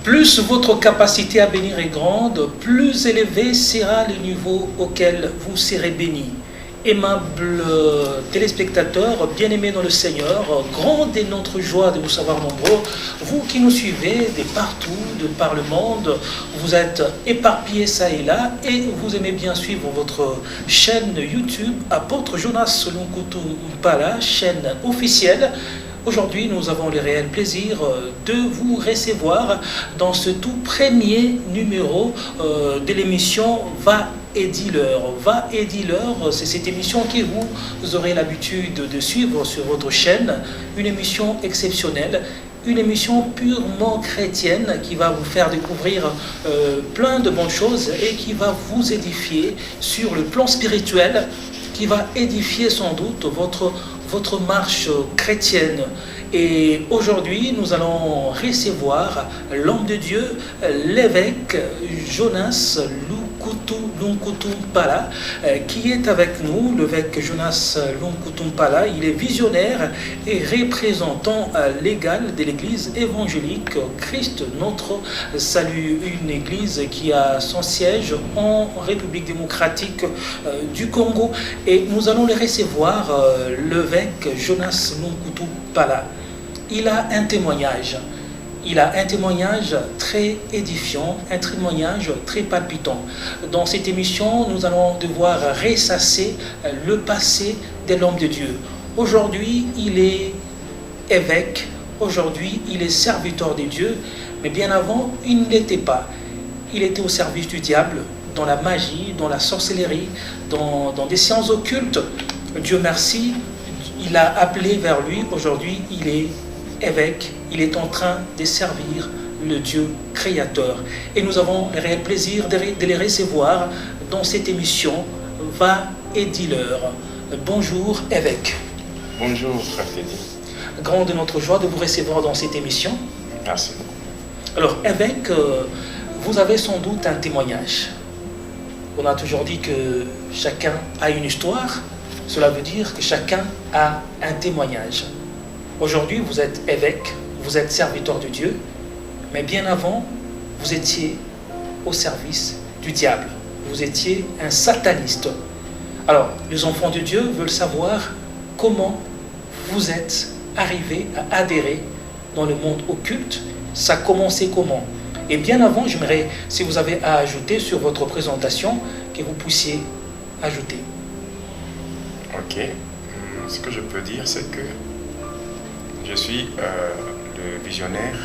Plus votre capacité à bénir est grande, plus élevé sera le niveau auquel vous serez béni. Aimables téléspectateurs, bien-aimés dans le Seigneur, grande est notre joie de vous savoir nombreux. Vous qui nous suivez de partout, de par le monde, vous êtes éparpillés ça et là et vous aimez bien suivre votre chaîne YouTube Apôtre Jonas Lunkutu Mpala, chaîne officielle. Aujourd'hui, nous avons le réel plaisir de vous recevoir dans ce tout premier numéro de l'émission Va et Dealer. Va et Dealer, c'est cette émission que vous aurez l'habitude de suivre sur votre chaîne. Une émission exceptionnelle, une émission purement chrétienne qui va vous faire découvrir plein de bonnes choses et qui va vous édifier sur le plan spirituel, qui va édifier sans doute votre marche chrétienne. Et aujourd'hui, nous allons recevoir l'homme de Dieu, l'évêque Jonas Lunkutu Mpala, qui est avec nous. L'évêque Jonas Lunkutu Mpala, il est visionnaire et représentant légal de l'église évangélique Christ Notre Salut, une église qui a son siège en République démocratique du Congo. Et nous allons le recevoir, l'évêque Jonas Lunkutu Mpala. Il a un témoignage. Il a un témoignage très édifiant, un témoignage très palpitant. Dans cette émission, nous allons devoir ressasser le passé de l'homme de Dieu. Aujourd'hui, il est évêque. Aujourd'hui, il est serviteur de Dieu. Mais bien avant, il ne l'était pas. Il était au service du diable, dans la magie, dans la sorcellerie, dans des sciences occultes. Dieu merci, il a appelé vers lui. Aujourd'hui, il est évêque, il est en train de servir le Dieu créateur. Et nous avons le réel plaisir de les recevoir dans cette émission Va et Dealer. Bonjour évêque. Bonjour frère Teddy. Grande est notre joie de vous recevoir dans cette émission. Merci beaucoup. Alors évêque, vous avez sans doute un témoignage. On a toujours dit que chacun a une histoire. Cela veut dire que chacun a un témoignage. Aujourd'hui, vous êtes évêque, vous êtes serviteur de Dieu, mais bien avant, vous étiez au service du diable. Vous étiez un sataniste. Alors, les enfants de Dieu veulent savoir comment vous êtes arrivé à adhérer dans le monde occulte. Ça a commencé comment? Et bien avant, j'aimerais, si vous avez à ajouter sur votre présentation, que vous puissiez ajouter. Ok. Ce que je peux dire, c'est que je suis le visionnaire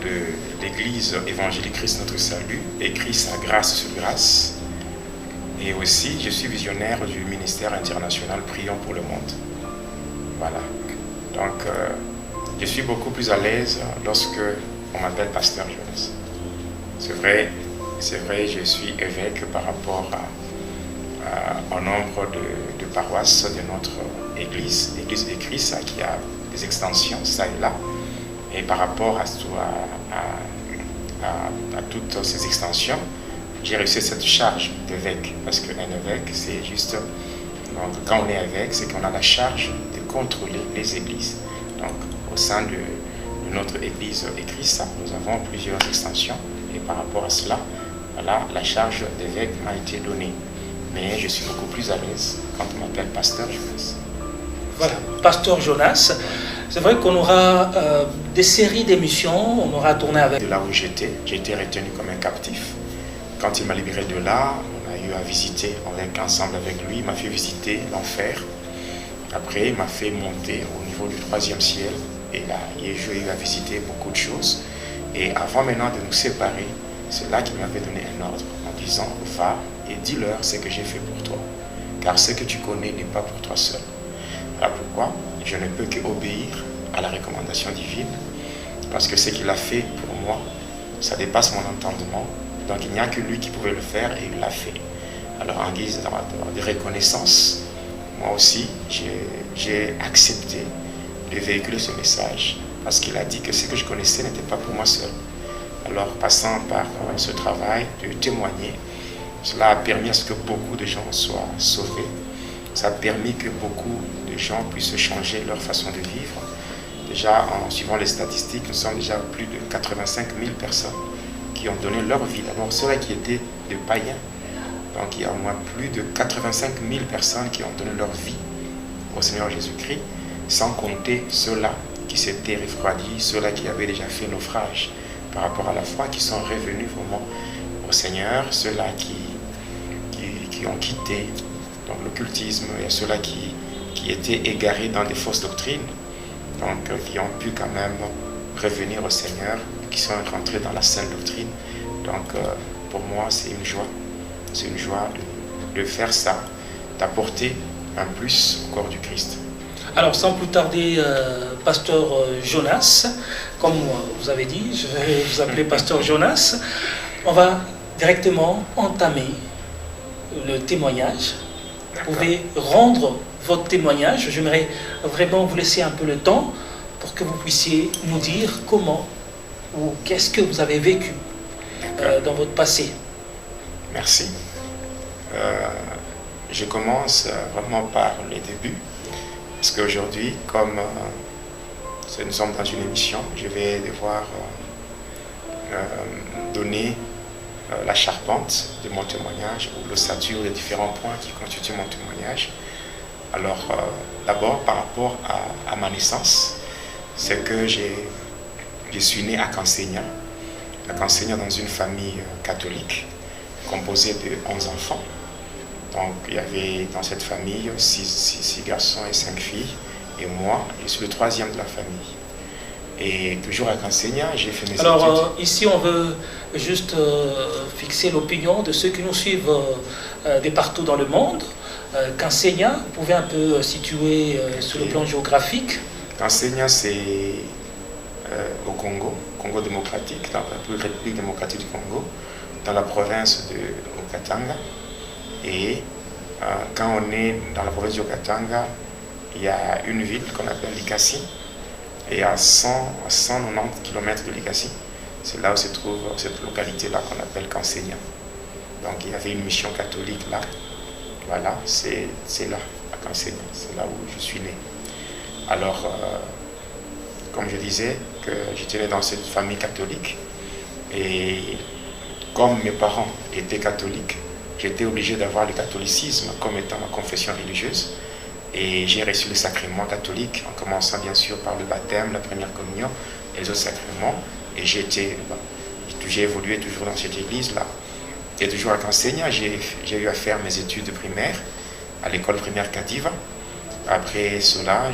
de l'église évangélique Christ Notre Salut, écrit sa grâce sur grâce. Et aussi, je suis visionnaire du ministère international Prions pour le monde. Voilà. Donc, je suis beaucoup plus à l'aise lorsque on m'appelle pasteur Jonas. C'est vrai, je suis évêque par rapport au nombre de paroisses de notre église de Christ, qui a des extensions, ça et là. Et par rapport à toutes ces extensions, j'ai reçu cette charge d'évêque, parce qu'un évêque, c'est juste, donc, quand on est évêque, c'est qu'on a la charge de contrôler les églises. Donc, au sein de notre église Christ, nous avons plusieurs extensions, et par rapport à cela, voilà, la charge d'évêque m'a été donnée. Mais je suis beaucoup plus à l'aise quand on m'appelle pasteur Jonas. Voilà, pasteur Jonas. C'est vrai qu'on aura des séries d'émissions, on aura tourné avec... De là où j'ai été retenu comme un captif. Quand il m'a libéré de là, on a eu à visiter ensemble avec lui. Il m'a fait visiter l'enfer. Après, il m'a fait monter au niveau du 3e ciel. Et là, j'ai eu à visiter beaucoup de choses. Et avant maintenant de nous séparer, c'est là qu'il m'avait donné un ordre en disant, va et dis-leur ce que j'ai fait pour toi. Car ce que tu connais n'est pas pour toi seul. Voilà pourquoi je ne peux qu'obéir à la recommandation divine, parce que ce qu'il a fait pour moi, ça dépasse mon entendement. Donc il n'y a que lui qui pouvait le faire et il l'a fait. Alors en guise de reconnaissance, moi aussi j'ai accepté de véhiculer ce message, parce qu'il a dit que ce que je connaissais n'était pas pour moi seul. Alors passant par ce travail de témoigner, cela a permis à ce que beaucoup de gens soient sauvés. Ça a permis que beaucoup de gens puissent changer leur façon de vivre, déjà en suivant les statistiques, nous sommes déjà plus de 85 000 personnes qui ont donné leur vie. D'abord, ceux-là qui étaient des païens. Donc il y a au moins plus de 85 000 personnes qui ont donné leur vie au Seigneur Jésus-Christ, sans compter ceux-là qui s'étaient refroidis, ceux-là qui avaient déjà fait naufrage par rapport à la foi, qui sont revenus vraiment au Seigneur, ceux-là qui ont quitté donc, l'occultisme, et ceux-là qui étaient égarés dans des fausses doctrines, donc qui ont pu quand même revenir au Seigneur, qui sont rentrés dans la sainte doctrine. Donc pour moi c'est une joie de faire ça, d'apporter un plus au corps du Christ. Alors sans plus tarder, pasteur Jonas, comme vous avez dit, je vais vous appeler pasteur Jonas, on va directement entamer le témoignage. Vous pouvez rendre votre témoignage. J'aimerais vraiment vous laisser un peu le temps pour que vous puissiez nous dire comment ou qu'est-ce que vous avez vécu dans votre passé. Merci. Je commence vraiment par les débuts, parce qu'aujourd'hui, comme nous sommes dans une émission, je vais devoir donner la charpente de mon témoignage, ou l'ossature des différents points qui constituent mon témoignage. Alors, d'abord, par rapport à ma naissance, c'est que je suis né à Cansegna dans une famille catholique, composée de 11 enfants. Donc, il y avait dans cette famille 6 garçons et 5 filles, et moi, je suis le troisième de la famille. Et toujours à Cansegna, j'ai fait mes études. Alors, ici, on veut juste fixer l'opinion de ceux qui nous suivent de partout dans le monde. Cansegna, vous pouvez un peu situer sur le plan géographique. Cansegna, c'est au Congo démocratique, dans la République démocratique du Congo, dans la province de Okatanga. Et quand on est dans la province du Okatanga, il y a une ville qu'on appelle Likasi. Et à 190 km de Likasi, c'est là où se trouve cette localité-là qu'on appelle Cansegna. Donc il y avait une mission catholique là. Voilà, c'est là, à Cansegna, c'est là où je suis né. Alors, comme je disais, que j'étais né dans cette famille catholique. Et comme mes parents étaient catholiques, j'étais obligé d'avoir le catholicisme comme étant ma confession religieuse. Et j'ai reçu le sacrement catholique, en commençant bien sûr par le baptême, la première communion et les autres sacrements. Et j'ai évolué toujours dans cette église-là. Et toujours à Cansegna, j'ai eu à faire mes études primaires à l'école primaire Kadiva. Après cela,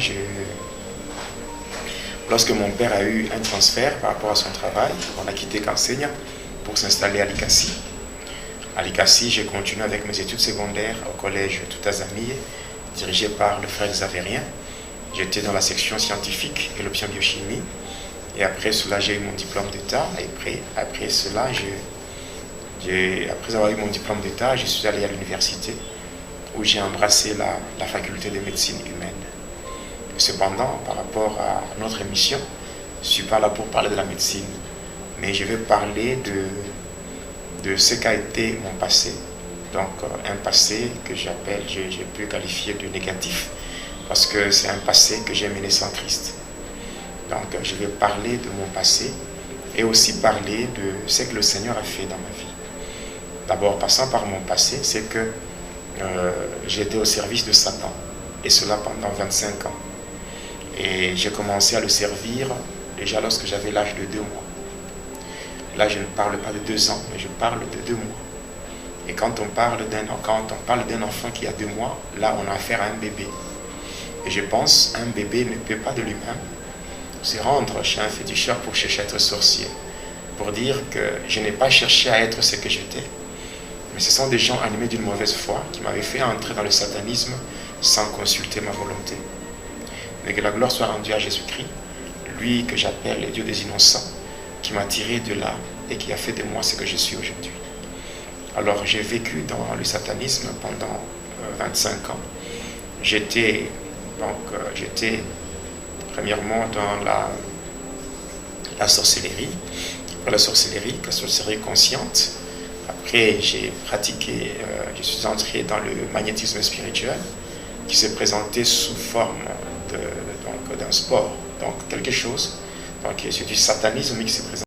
lorsque mon père a eu un transfert par rapport à son travail, on a quitté Cansegna pour s'installer à Likasi. À Likasi, j'ai continué avec mes études secondaires au collège Toutazamiye, dirigé par le frère Xavérien. J'étais dans la section scientifique et l'option biochimie. Et après cela, j'ai eu mon diplôme d'État. Et après cela, après avoir eu mon diplôme d'État, je suis allé à l'université où j'ai embrassé la faculté de médecine humaine. Cependant, par rapport à notre émission, je ne suis pas là pour parler de la médecine, mais je vais parler de ce qu'a été mon passé. Donc un passé que j'ai pu qualifier de négatif, parce que c'est un passé que j'ai mené sans Christ. Donc je vais parler de mon passé et aussi parler de ce que le Seigneur a fait dans ma vie. D'abord, passant par mon passé, c'est que j'étais au service de Satan, et cela pendant 25 ans. Et j'ai commencé à le servir déjà lorsque j'avais l'âge de 2 mois. Là, je ne parle pas de 2 ans, mais je parle de 2 mois. Et quand on parle d'un enfant qui a 2 mois, là, on a affaire à un bébé. Et je pense un bébé ne peut pas de lui-même se rendre chez un féticheur pour chercher à être sorcier, pour dire que je n'ai pas cherché à être ce que j'étais. Mais ce sont des gens animés d'une mauvaise foi qui m'avaient fait entrer dans le satanisme sans consulter ma volonté. Mais que la gloire soit rendue à Jésus-Christ, lui que j'appelle le Dieu des innocents, qui m'a tiré de là et qui a fait de moi ce que je suis aujourd'hui. Alors j'ai vécu dans le satanisme pendant 25 ans. J'étais premièrement dans la sorcellerie, la sorcellerie consciente. Après j'ai pratiqué, je suis entré dans le magnétisme spirituel qui s'est présenté sous forme d'un sport. Donc quelque chose, donc c'est du satanisme qui se présente.